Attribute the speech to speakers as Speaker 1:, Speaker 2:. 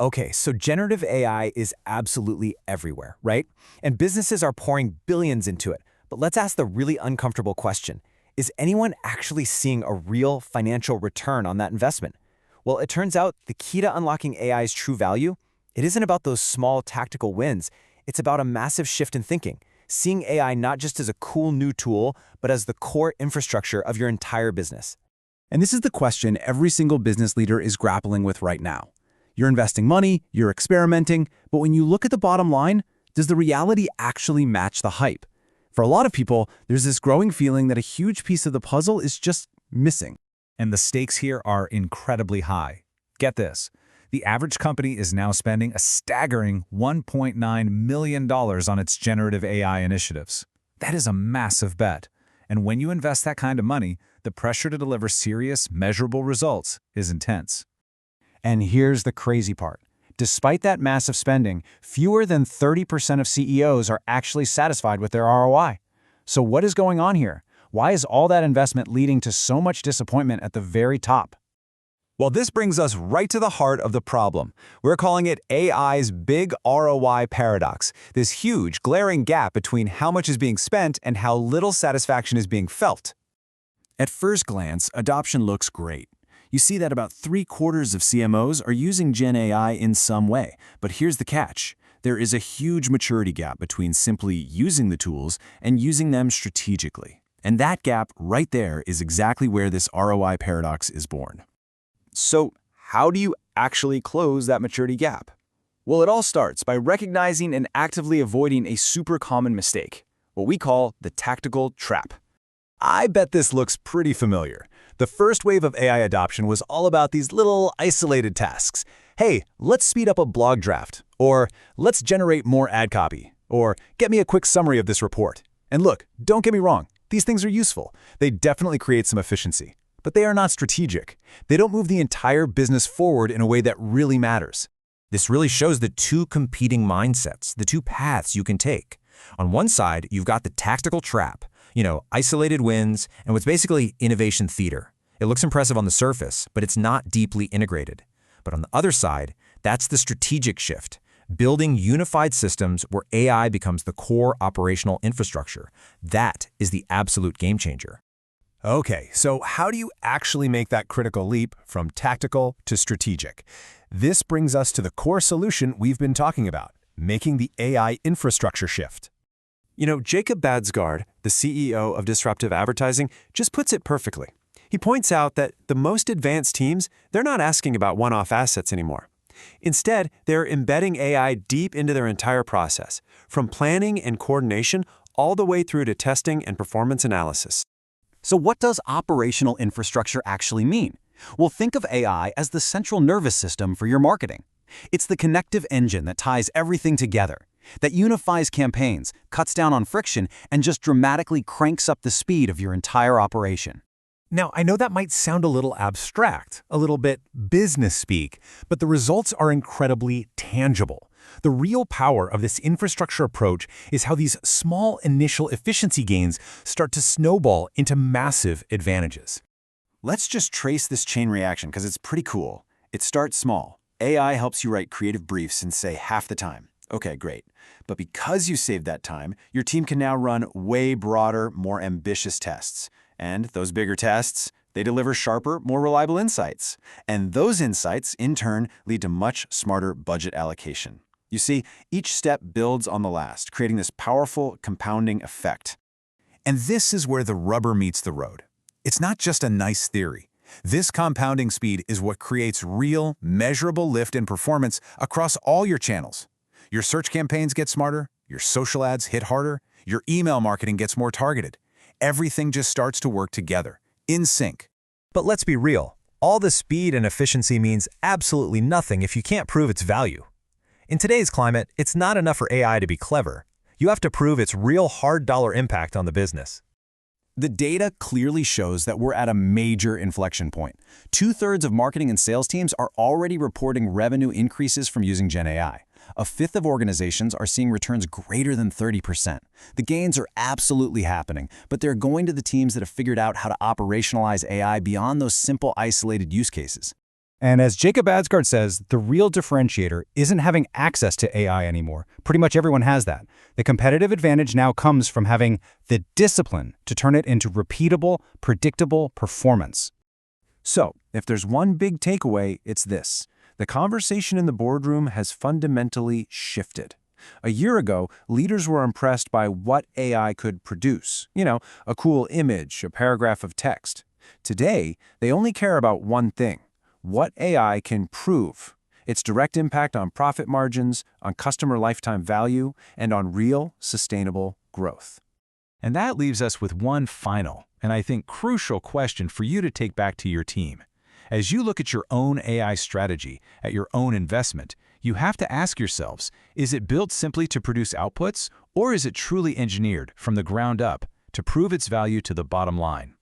Speaker 1: Okay, so generative AI is absolutely everywhere, right? And businesses are pouring billions into it. But let's ask the really uncomfortable question. Is anyone actually seeing a real financial return on that investment? Well, it turns out the key to unlocking AI's true value, it isn't about those small tactical wins. It's about a massive shift in thinking, seeing AI not just as a cool new tool, but as the core infrastructure of your entire business.
Speaker 2: And this is the question every single business leader is grappling with right now. You're investing money, you're experimenting, but when you look at the bottom line, does the reality actually match the hype? For a lot of people, there's this growing feeling that a huge piece of the puzzle is just missing.
Speaker 3: And the stakes here are incredibly high. Get this. The average company is now spending a staggering $1.9 million on its generative AI initiatives. That is a massive bet. And when you invest that kind of money, the pressure to deliver serious, measurable results is intense.
Speaker 2: And here's the crazy part. Despite that massive spending, fewer than 30% of CEOs are actually satisfied with their ROI. So what is going on here? Why is all that investment leading to so much disappointment at the very top?
Speaker 1: Well, this brings us right to the heart of the problem. We're calling it AI's big ROI paradox, this huge, glaring gap between how much is being spent and how little satisfaction is being felt.
Speaker 2: At first glance, adoption looks great. You see that about 3/4 of CMOs are using GenAI in some way. But here's the catch. There is a huge maturity gap between simply using the tools and using them strategically. And that gap right there is exactly where this ROI paradox is born.
Speaker 1: So, how do you actually close that maturity gap? Well, it all starts by recognizing and actively avoiding a super common mistake, what we call the tactical trap. I bet this looks pretty familiar. The first wave of AI adoption was all about these little isolated tasks. Hey, let's speed up a blog draft, or let's generate more ad copy, or get me a quick summary of this report. And look, don't get me wrong, these things are useful. They definitely create some efficiency. But they are not strategic. They don't move the entire business forward in a way that really matters.
Speaker 4: This really shows the two competing mindsets, the two paths you can take. On one side, you've got the tactical trap, isolated wins, and what's basically innovation theater. It looks impressive on the surface, but it's not deeply integrated. But on the other side, that's the strategic shift, building unified systems where AI becomes the core operational infrastructure. That is the absolute game changer.
Speaker 1: Okay, so how do you actually make that critical leap from tactical to strategic? This brings us to the core solution we've been talking about, making the AI infrastructure shift. Jacob Badsgaard, the CEO of Disruptive Advertising, just puts it perfectly. He points out that the most advanced teams, they're not asking about one-off assets anymore. Instead, they're embedding AI deep into their entire process, from planning and coordination all the way through to testing and performance analysis.
Speaker 2: So what does operational infrastructure actually mean? Well, think of AI as the central nervous system for your marketing. It's the connective engine that ties everything together, that unifies campaigns, cuts down on friction, and just dramatically cranks up the speed of your entire operation.
Speaker 3: Now, I know that might sound a little abstract, a little bit business speak, but the results are incredibly tangible. The real power of this infrastructure approach is how these small initial efficiency gains start to snowball into massive advantages.
Speaker 2: Let's just trace this chain reaction because it's pretty cool. It starts small. AI helps you write creative briefs in, say, half the time. Okay, great. But because you saved that time, your team can now run way broader, more ambitious tests. And those bigger tests, they deliver sharper, more reliable insights. And those insights, in turn, lead to much smarter budget allocation. You see, each step builds on the last, creating this powerful compounding effect.
Speaker 3: And this is where the rubber meets the road. It's not just a nice theory. This compounding speed is what creates real, measurable lift in performance across all your channels. Your search campaigns get smarter, your social ads hit harder, your email marketing gets more targeted. Everything just starts to work together, in sync.
Speaker 4: But let's be real. All the speed and efficiency means absolutely nothing if you can't prove its value. In today's climate, it's not enough for AI to be clever. You have to prove its real hard dollar impact on the business.
Speaker 2: The data clearly shows that we're at a major inflection point. 2/3 of marketing and sales teams are already reporting revenue increases from using GenAI. 1/5 of organizations are seeing returns greater than 30%. The gains are absolutely happening, but they're going to the teams that have figured out how to operationalize AI beyond those simple isolated use cases.
Speaker 3: And as Jacob Adsgaard says, the real differentiator isn't having access to AI anymore. Pretty much everyone has that. The competitive advantage now comes from having the discipline to turn it into repeatable, predictable performance.
Speaker 2: So, if there's one big takeaway, it's this. The conversation in the boardroom has fundamentally shifted. A year ago, leaders were impressed by what AI could produce. A cool image, a paragraph of text. Today, they only care about one thing: what AI can prove, its direct impact on profit margins, on customer lifetime value, and on real, sustainable growth.
Speaker 3: And that leaves us with one final, and I think crucial question for you to take back to your team. As you look at your own AI strategy, at your own investment, you have to ask yourselves, is it built simply to produce outputs, or is it truly engineered from the ground up to prove its value to the bottom line?